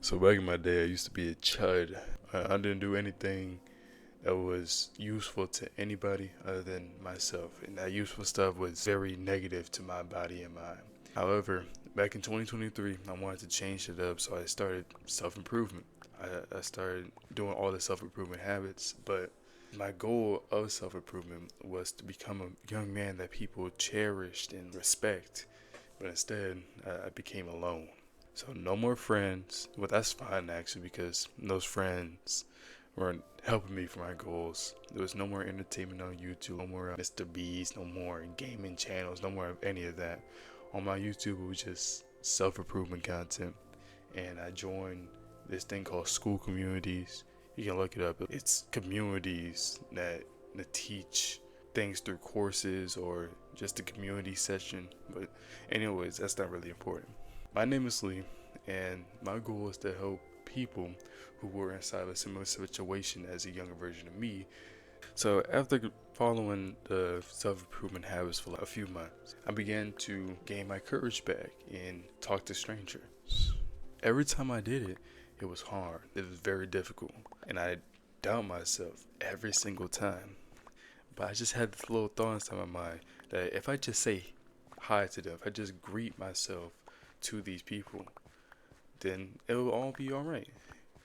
So back in my day, I used to be a chud. I didn't do anything that was useful to anybody other than myself, and that useful stuff was very negative to my body and mind. However, back in 2023, I wanted to change it up, so I started self improvement. I started doing all the self improvement habits, but my goal of self improvement was to become a young man that people cherished and respect, but instead, I became alone. So no more friends. Well, that's fine actually because those friends weren't helping me for my goals. There was no more entertainment on YouTube, no more Mr. Beast, no more gaming channels, no more of any of that. On my YouTube, it was just self-improvement content, and I joined this thing called school communities. You can look it up. It's communities that teach things through courses or just a community session. But anyways, that's not really important. My name is Lee, and my goal is to help people who were inside a similar situation as a younger version of me. So, after following the self improvement habits for a few months, I began to gain my courage back and talk to strangers. Every time I did it, it was hard, it was very difficult, and I doubt myself every single time. But I just had this little thought inside my mind that if I just say hi to them, if I just greet myself to these people, then it will all be alright.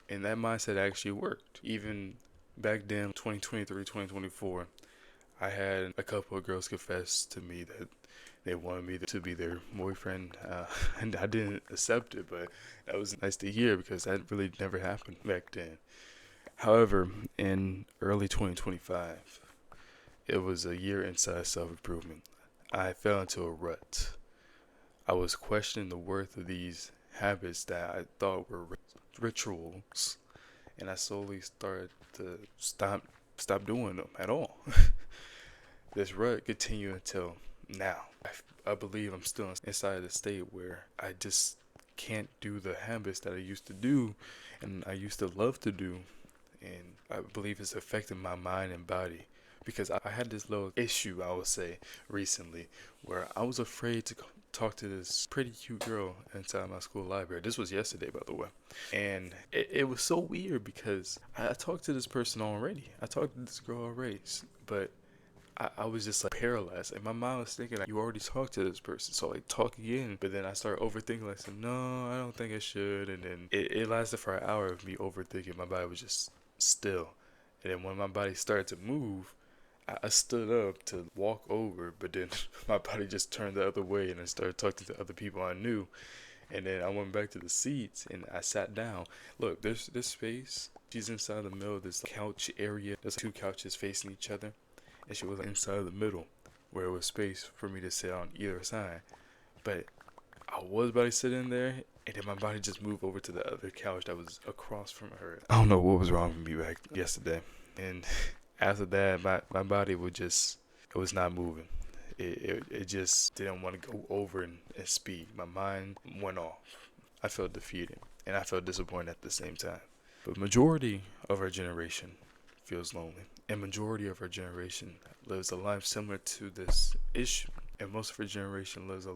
And that mindset actually worked. Even back then, 2023, 2024, I had a couple of girls confess to me that they wanted me to be their boyfriend, and I didn't accept it, but that was nice to hear because that really never happened back then. However, in early 2025, it was a year inside self improvement. I fell into a rut. I was questioning the worth of these habits that I thought were rituals, and I slowly started to stop doing them at all. This rut continued until now. I believe I'm still inside the state where I just can't do the habits that I used to do and I used to love to do, and I believe it's affecting my mind and body because I had this little issue, I would say, recently where I was afraid to talk to this pretty cute girl inside my school library. This was yesterday, by the way. And it was so weird because I talked to this person already. I talked to this girl already, but I was just like paralyzed. And my mind was thinking, like, you already talked to this person, so like talk again. But then I started overthinking, like, said, no, I don't think I should. And then it lasted for an hour of me overthinking. My body was just still. And then when my body started to move, I stood up to walk over, but then my body just turned the other way and I started talking to other people I knew. And then I went back to the seats and I sat down. Look, there's this space. She's inside the middle of this couch area. There's two couches facing each other. And she was inside the middle where it was space for me to sit on either side. But I was about to sit in there and then my body just moved over to the other couch that was across from her. I don't know what was wrong with me back yesterday. And after that, my body would just, it was not moving. It just didn't want to go over and speed. My mind went off. I felt defeated and I felt disappointed at the same time. But majority of our generation feels lonely. And majority of our generation lives a life similar to this issue. And most of our generation lives a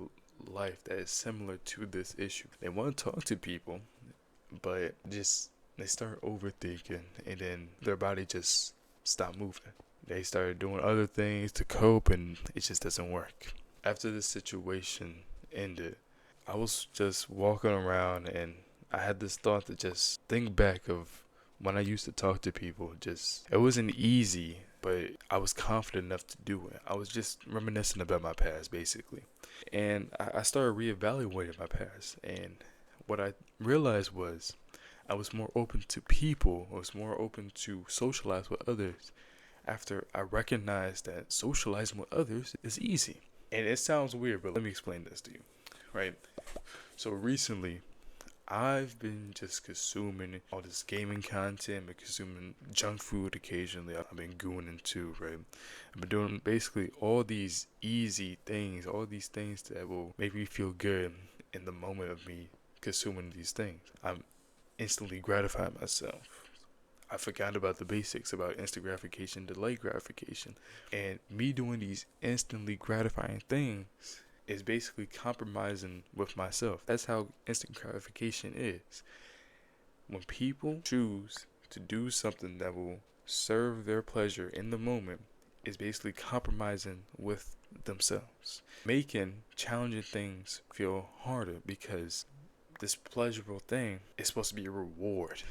life that is similar to this issue. They want to talk to people, but just they start overthinking and then their body just stop moving. They started doing other things to cope and it just doesn't work. After this situation ended, I was just walking around and I had this thought to just think back of when I used to talk to people. Just it wasn't easy, but I was confident enough to do it. I was just reminiscing about my past basically. And I started reevaluating my past, and what I realized was I was more open to people. I was more open to socialize with others after I recognized that socializing with others is easy. And it sounds weird, but let me explain this to you, right? So recently, I've been just consuming all this gaming content, been consuming junk food occasionally. I've been gooning too, right? I've been doing basically all these easy things, all these things that will make me feel good in the moment of me consuming these things. I'm instantly gratifying myself. I forgot about the basics about instant gratification, delayed gratification. And me doing these instantly gratifying things is basically compromising with myself. That's how instant gratification is. when people choose to do something that will serve their pleasure in the moment, is basically compromising with themselves, making challenging things feel harder, because this pleasurable thing is supposed to be a reward.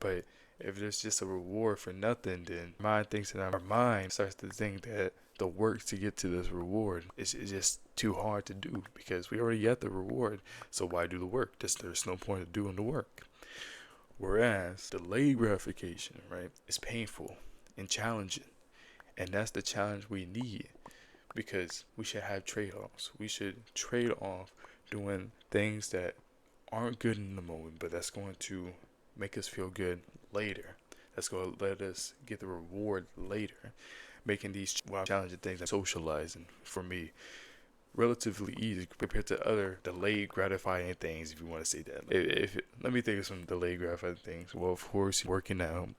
But if there's just a reward for nothing, then our mind starts to think that the work to get to this reward is just too hard to do, because we already get the reward. So why do the work? There's no point of doing the work. Whereas delayed gratification, right, is painful and challenging. And that's the challenge we need, because we should have trade-offs. We should trade off doing things that aren't good in the moment, but that's going to make us feel good later. That's going to let us get the reward later. Making these challenging things like socializing, for me, relatively easy compared to other delayed gratifying things, if you want to say that. Let me think of some delayed gratifying things. Well, of course, working out,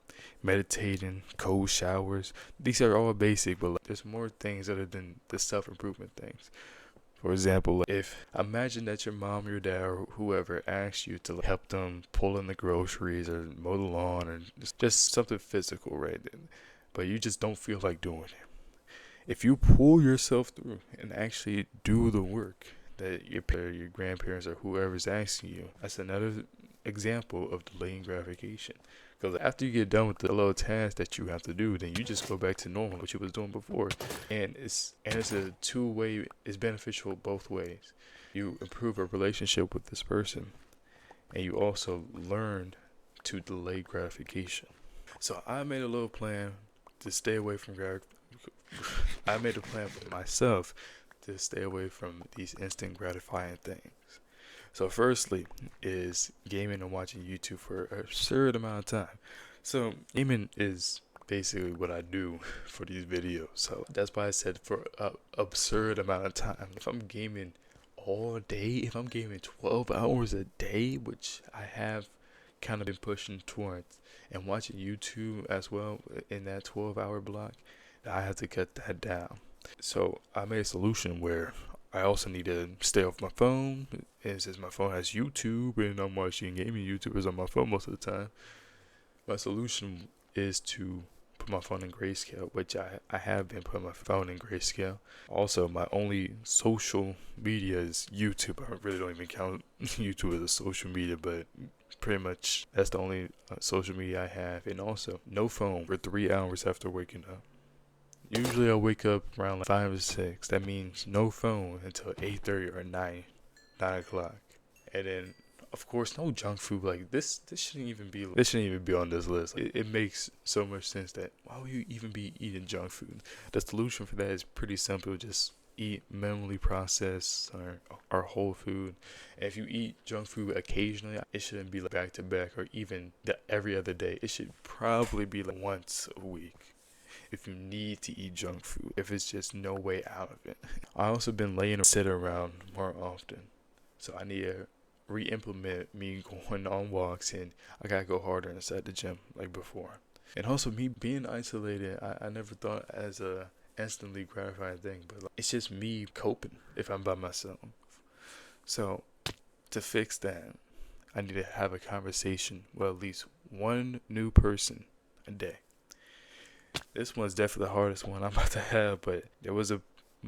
meditating, cold showers. These are all basic, but there's more things other than the self-improvement things. For example, if imagine that your mom, your dad, or whoever asks you to help them pull in the groceries or mow the lawn, or just something physical, right? But you just don't feel like doing it. If you pull yourself through and actually do the work that your grandparents, or whoever's asking you, that's another example of delaying gratification. Because after you get done with the little task that you have to do, then you just go back to normal, what you was doing before. And it's a two-way, it's beneficial both ways. You improve a relationship with this person, and you also learn to delay gratification. So I made a little plan to stay away from I made a plan for myself to stay away from these instant gratifying things. So firstly is gaming and watching YouTube for an absurd amount of time. So gaming is basically what I do for these videos. So that's why I said for an absurd amount of time. If I'm gaming all day, if I'm gaming 12 hours a day, which I have kind of been pushing towards, and watching YouTube as well in that 12-hour block, I have to cut that down. So I made a solution where I also need to stay off my phone. And since my phone has YouTube and I'm watching gaming YouTubers on my phone most of the time, my solution is to put my phone in grayscale, which I have been putting my phone in grayscale. Also, my only social media is YouTube. I really don't even count YouTube as a social media, but pretty much that's the only social media I have. And also, no phone for 3 hours after waking up. Usually I wake up around like 5 or 6. That means no phone until 8:30 or 9 o'clock. And then, of course, no junk food. Like this shouldn't even be on this list. It makes so much sense that why would you even be eating junk food? The solution for that is pretty simple. Just eat minimally processed or whole food. And if you eat junk food occasionally, it shouldn't be like back to back or even every other day. It should probably be like once a week. If you need to eat junk food, if it's just no way out of it. I also been laying or sit around more often, so I need to re-implement me going on walks, and I gotta go harder inside the gym like before. And also me being isolated, I never thought as a instantly gratifying thing, but like, it's just me coping if I'm by myself. So to fix that, I need to have a conversation with at least one new person a day. This one's definitely the hardest one I'm about to have, but there was a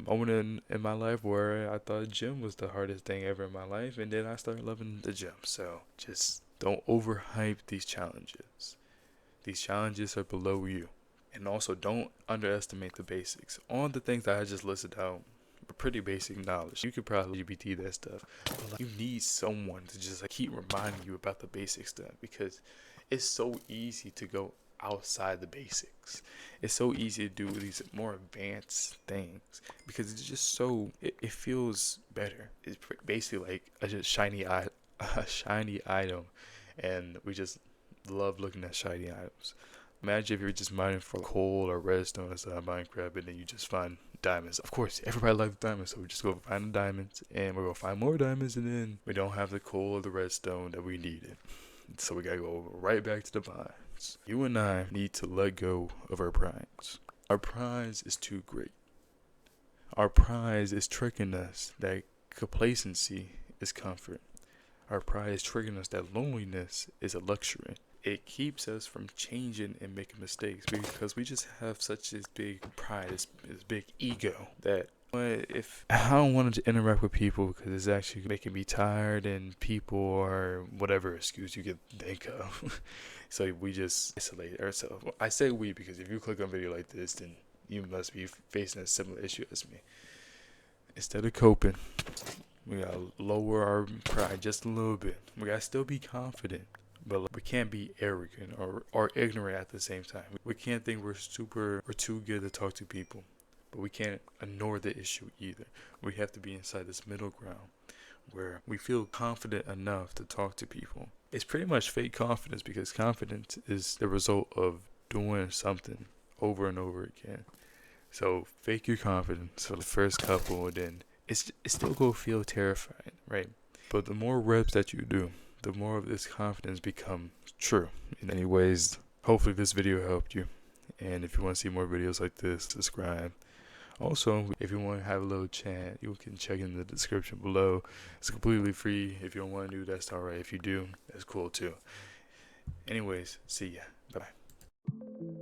moment in my life where I thought gym was the hardest thing ever in my life, and then I started loving the gym. So just don't overhype these challenges. These challenges are below you. And also don't underestimate the basics. All the things that I just listed out are pretty basic knowledge. You could probably GPT that stuff, but like, you need someone to just like keep reminding you about the basic stuff, because it's so easy to go outside the basics. It's so easy to do these more advanced things because it's just so it feels better. It's basically like a just a shiny item, and we just love looking at shiny items. Imagine if you're just mining for coal or redstone inside Minecraft, and then you just find diamonds. Of course, everybody likes diamonds, so we just go find the diamonds, and we're gonna find more diamonds, and then we don't have the coal or the redstone that we needed. So we gotta go right back to the mines. You and I need to let go of our prides. Our prize is too great. Our prize is tricking us that complacency is comfort. Our pride is triggering us that loneliness is a luxury. It keeps us from changing and making mistakes because we just have such this big pride, this big ego that if I don't want to interact with people because it's actually making me tired and people or whatever excuse you can think of. So we just isolate ourselves. Well, I say we because if you click on a video like this, then you must be facing a similar issue as me. Instead of coping, we gotta lower our pride just a little bit. We gotta still be confident, but we can't be arrogant or ignorant at the same time. We can't think we're too good to talk to people, but we can't ignore the issue either. We have to be inside this middle ground where we feel confident enough to talk to people. It's pretty much fake confidence because confidence is the result of doing something over and over again. So fake your confidence for the first couple, then it's still gonna feel terrifying, right? But the more reps that you do, the more of this confidence becomes true. In any ways, hopefully this video helped you. And if you want to see more videos like this, subscribe. Also, if you want to have a little chat, you can check in the description below. It's completely free. If you don't want to do, that's alright. If you do, that's cool too. Anyways, see ya. Bye.